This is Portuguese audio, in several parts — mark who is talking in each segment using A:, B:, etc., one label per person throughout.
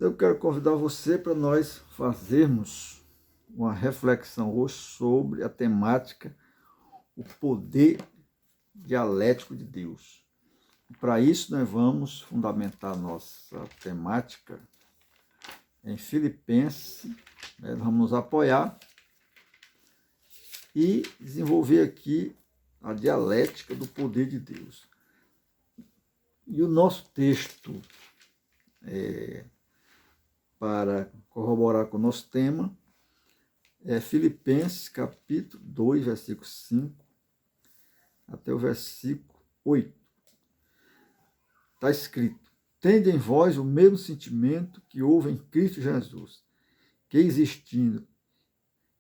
A: Então eu quero convidar você para nós fazermos uma reflexão hoje sobre a temática, o poder dialético de Deus. Para isso nós vamos fundamentar nossa temática em Filipenses, né? Vamos nos apoiar e desenvolver aqui a dialética do poder de Deus. E o nosso texto, para corroborar com o nosso tema, é Filipenses capítulo 2, versículo 5 até o versículo 8. Está escrito: tende em vós o mesmo sentimento que houve em Cristo Jesus, que existindo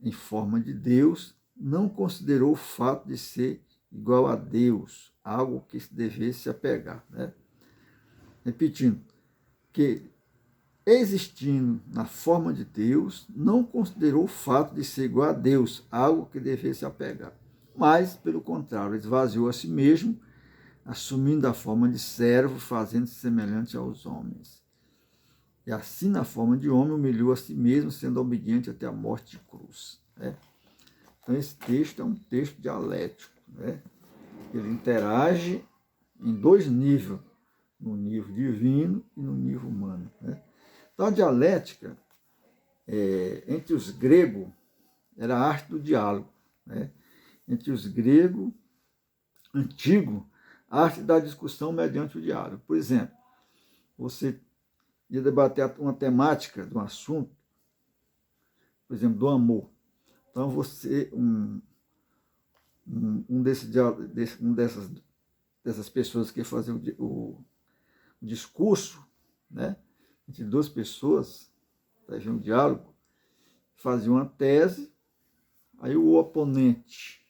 A: em forma de Deus, não considerou o fato de ser igual a Deus, algo que se devesse apegar. Né? Repetindo, que existindo na forma de Deus, não considerou o fato de ser igual a Deus, algo que devesse apegar. Mas, pelo contrário, esvaziou a si mesmo, assumindo a forma de servo, fazendo-se semelhante aos homens. E assim, na forma de homem, humilhou a si mesmo, sendo obediente até a morte de cruz. Né? Então, esse texto é um texto dialético. Né? Ele interage em dois níveis, no nível divino e no nível humano. Né? Então, a dialética, entre os gregos, era a arte do diálogo. Né? Entre os gregos antigos, a arte da discussão mediante o diálogo. Por exemplo, você ia debater uma temática de um assunto, por exemplo, do amor. Então, você, dessas pessoas que faziam o discurso, né, entre duas pessoas, um diálogo, fazia uma tese, aí o oponente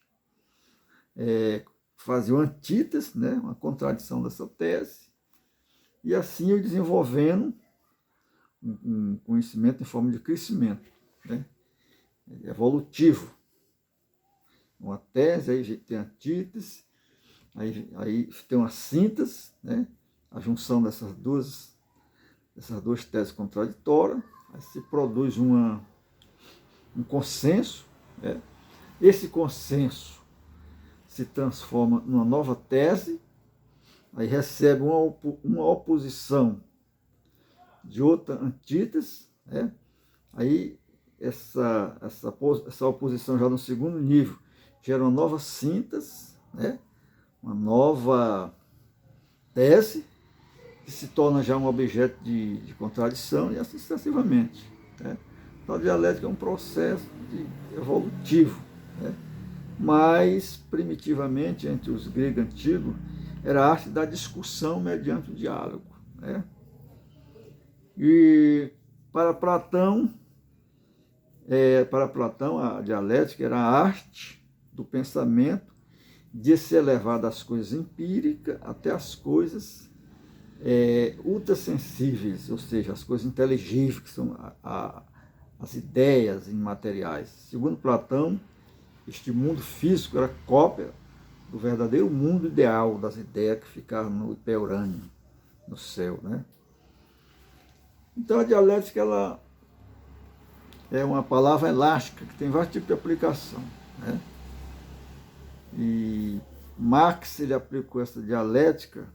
A: fazia uma antítese, né, uma contradição dessa tese, e assim eu desenvolvendo um conhecimento em forma de crescimento, né, evolutivo. Uma tese, aí tem a antítese, aí tem uma síntese, né, a junção dessas duas teses contraditórias, aí se produz um consenso, né? Esse consenso se transforma numa nova tese, aí recebe uma oposição de outra antítese, né? Aí essa oposição já no segundo nível gera uma nova síntese, né? Uma nova tese, que se torna já um objeto de contradição e assim sucessivamente. Né? Então a dialética é um processo evolutivo, né? Mas primitivamente, entre os gregos antigos, era a arte da discussão mediante o diálogo. Né? E para Platão, a dialética era a arte do pensamento de se elevar das coisas empíricas até as coisas ultrassensíveis, ou seja, as coisas inteligíveis, que são as ideias imateriais. Segundo Platão, este mundo físico era cópia do verdadeiro mundo ideal, das ideias que ficavam no hiperurânio, no céu. Né? Então a dialética ela é uma palavra elástica, que tem vários tipos de aplicação. Né? E Marx ele aplicou essa dialética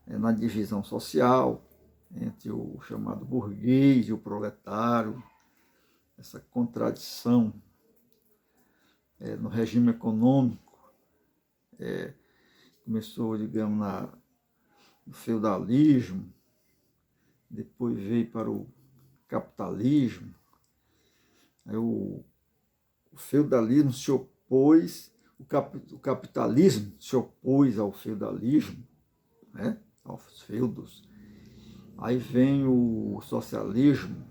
A: na divisão social, entre o chamado burguês e o proletário, essa contradição no regime econômico. Começou, digamos, no feudalismo, depois veio para o capitalismo. Aí o feudalismo se opôs, o capitalismo se opôs ao feudalismo, né? Aos feudos. Aí vem o socialismo,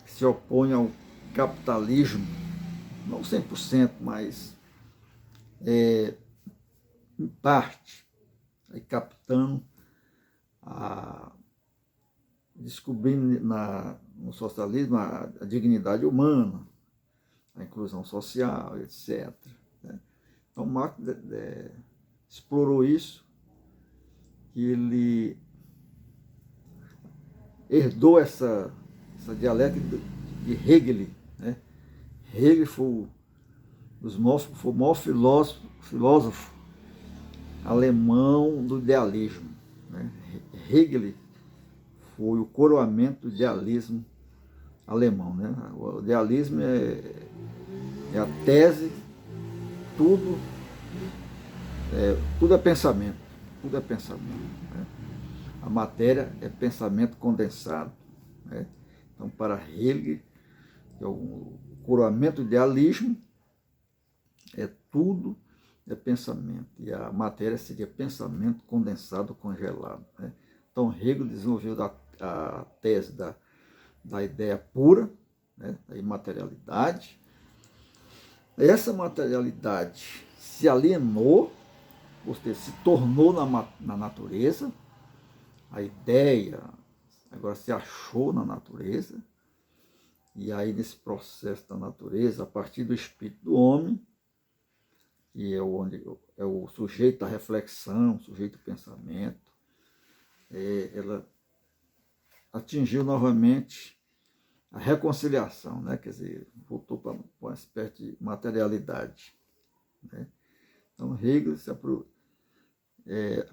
A: que se opõe ao capitalismo, não 100%, mas em parte, aí captando, descobrindo no socialismo a dignidade humana, a inclusão social, etc. Né? Então Marx explorou isso, que ele herdou essa dialética de Hegel, né? Hegel foi o maior filósofo alemão do idealismo, né? Hegel foi o coroamento do idealismo alemão, né? O idealismo é a tese, tudo é pensamento, tudo é pensamento, né? A matéria é pensamento condensado, né? Então, para Hegel, que é o coroamento do idealismo, tudo é pensamento, e a matéria seria pensamento condensado, congelado, né? Então, Hegel desenvolveu a tese da ideia pura, né, da imaterialidade. Essa materialidade se alienou, ou seja, se tornou na natureza, a ideia agora se achou na natureza, e aí nesse processo da natureza, a partir do espírito do homem, que é o sujeito da reflexão, o sujeito do pensamento, ela atingiu novamente a reconciliação, né? Quer dizer, voltou para uma espécie de materialidade, né? Então,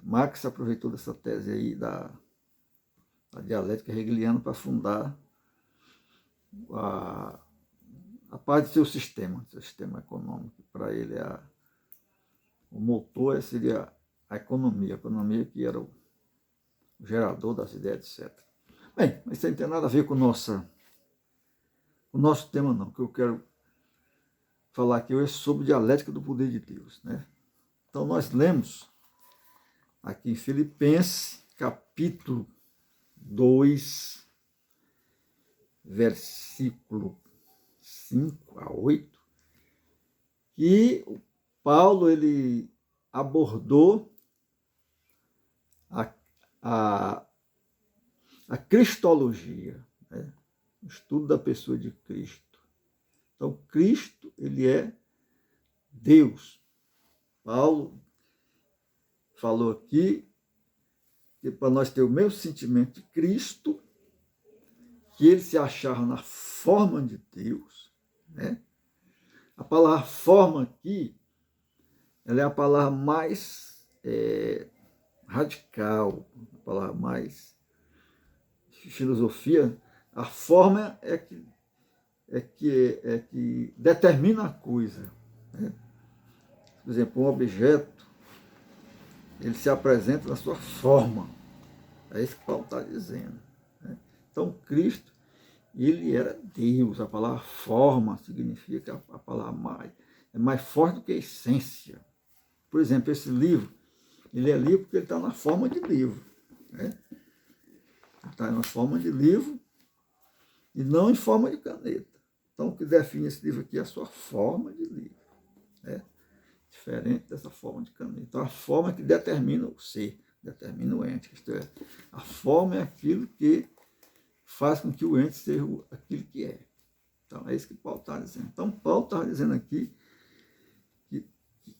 A: Marx se aproveitou dessa tese aí da dialética hegeliana para fundar a parte do seu sistema econômico. Para ele, o motor seria a economia que era o gerador das ideias, etc. Bem, mas isso não tem nada a ver com o nosso tema, não. O que eu quero falar aqui hoje é sobre dialética do poder de Deus, né? Então, nós lemos aqui em Filipenses, capítulo 2, versículo 5 a 8, que Paulo ele abordou a cristologia, né? O estudo da pessoa de Cristo. Então, Cristo, ele é Deus. Paulo falou aqui que para nós ter o mesmo sentimento de Cristo, que ele se achava na forma de Deus, né? A palavra forma aqui, ela é a palavra mais radical, a palavra mais filosofia. A forma é que determina a coisa, né? Por exemplo, um objeto, ele se apresenta na sua forma. É isso que Paulo está dizendo, né? Então, Cristo, ele era Deus. A palavra forma significa a palavra é mais forte do que a essência. Por exemplo, esse livro, ele é livro porque ele está na forma de livro, né? Está na forma de livro e não em forma de caneta. Então, o que define esse livro aqui é a sua forma de livro, né? Diferente dessa forma de caneta. Então, a forma é que determina o ser, determina o ente. Isto é, a forma é aquilo que faz com que o ente seja aquilo que é. Então, é isso que Paulo está dizendo. Então, Paulo está dizendo aqui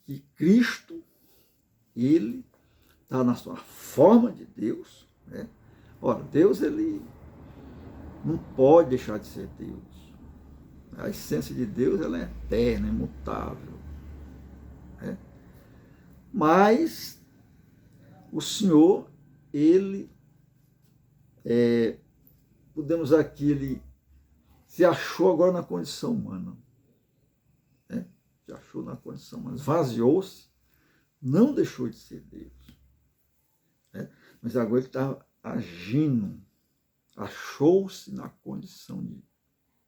A: que Cristo, ele está na sua forma de Deus, né? Ora, Deus, ele não pode deixar de ser Deus. A essência de Deus, ela é eterna, imutável, né? Mas o Senhor, ele, podemos aqui, ele se achou agora na condição humana, né? Se achou na condição humana, esvaziou-se, não deixou de ser Deus, né? Mas agora ele está agindo, achou-se na condição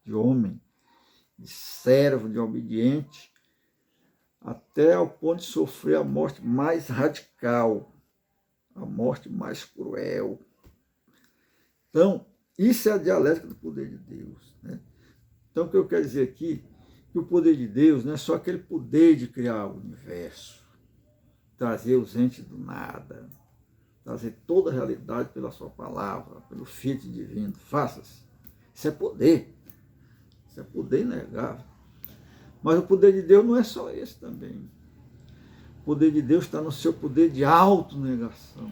A: de homem, de servo, de obediente, até ao ponto de sofrer a morte mais radical, a morte mais cruel. Então, isso é a dialética do poder de Deus, né? Então, o que eu quero dizer aqui, que o poder de Deus não é só aquele poder de criar o universo, trazer os entes do nada, trazer toda a realidade pela sua palavra, pelo Fiat divino, faça-se. Isso é poder inegável. Mas o poder de Deus não é só esse também. O poder de Deus está no seu poder de autonegação,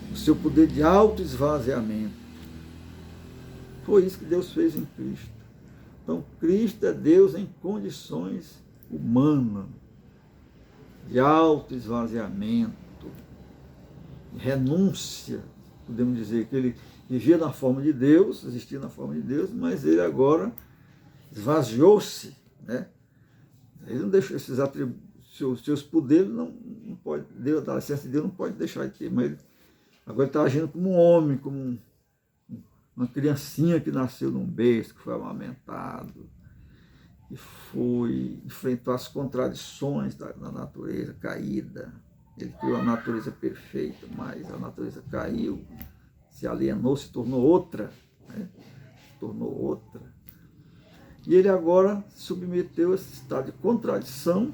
A: no seu poder de autoesvaziamento, Foi isso que Deus fez em Cristo. Então, Cristo é Deus em condições humanas, de autoesvaziamento, de renúncia. Podemos dizer que ele vivia na forma de Deus, existia na forma de Deus, mas ele agora esvaziou-se, né? Ele não deixou esses atributos, seus poderes, não pode, Deus, a licença de Deus não pode deixar de ter, mas ele agora está agindo como um homem, como uma criancinha que nasceu num berço, que foi amamentado, que enfrentou as contradições da natureza caída. Ele criou a natureza perfeita, mas a natureza caiu, se alienou, se tornou outra, né? Se tornou outra. E ele agora submeteu a esse estado de contradição,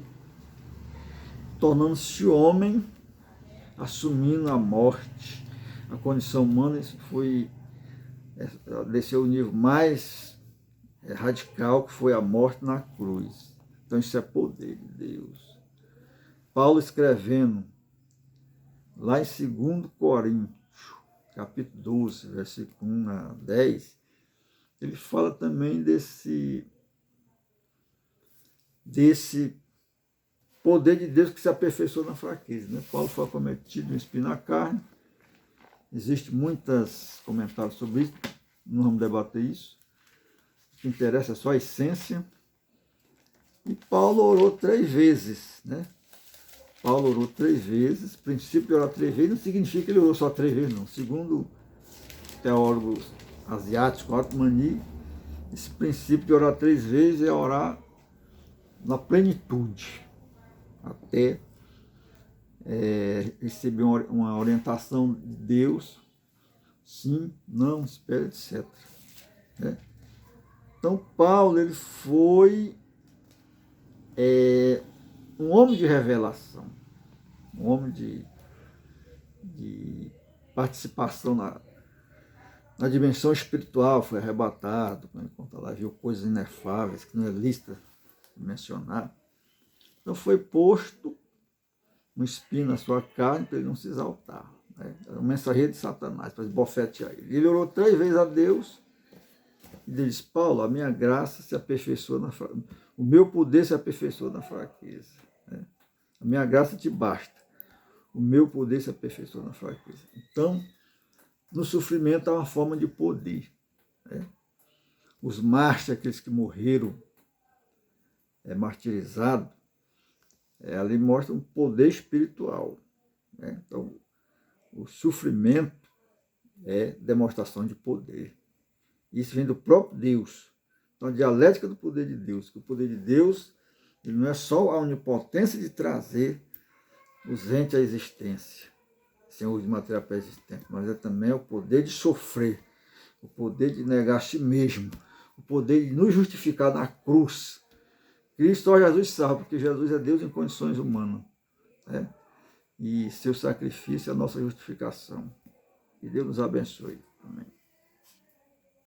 A: tornando-se homem, assumindo a morte. A condição humana, isso desceu o nível mais radical, que foi a morte na cruz. Então isso é poder de Deus. Paulo escrevendo lá em 2 Coríntios, capítulo 12, versículo 1 a 10, ele fala também desse poder de Deus que se aperfeiçoa na fraqueza, né? Paulo foi acometido de um espinho na carne. Existem muitos comentários sobre isso, não vamos debater isso. O que interessa é só a essência. E Paulo orou 3 vezes, né? Paulo orou 3 vezes. O princípio de orar 3 vezes não significa que ele orou só 3 vezes, não. Segundo teólogos asiáticos, Atmani, esse princípio de orar 3 vezes é orar na plenitude, até receber uma orientação de Deus, sim, não, espera, etc. Né? Então, Paulo, ele foi um homem de revelação, um homem de participação na dimensão espiritual, foi arrebatado, quando ele conta lá, viu coisas inefáveis, que não é lista mencionar. Então foi posto um espinho na sua carne para ele não se exaltar. Né? Era um mensageiro de Satanás, para esbofetear ele. Ele orou 3 vezes a Deus e ele disse: Paulo, a minha graça se aperfeiçoa na fraqueza. O meu poder se aperfeiçoa na fraqueza. Né? A minha graça te basta. O meu poder se aperfeiçoa na fraqueza. Então, no sofrimento há uma forma de poder. Né? Os mártires, aqueles que morreram martirizados, ali mostra um poder espiritual. Né? Então, o sofrimento é demonstração de poder. Isso vem do próprio Deus. Então, a dialética do poder de Deus, que o poder de Deus ele não é só a onipotência de trazer os entes à existência, sem uso de material pré-existente, mas é também o poder de sofrer, o poder de negar a si mesmo, o poder de nos justificar na cruz. Cristo, ó Jesus, salva, porque Jesus é Deus em condições humanas. Né? E seu sacrifício é a nossa justificação. Que Deus nos abençoe. Amém.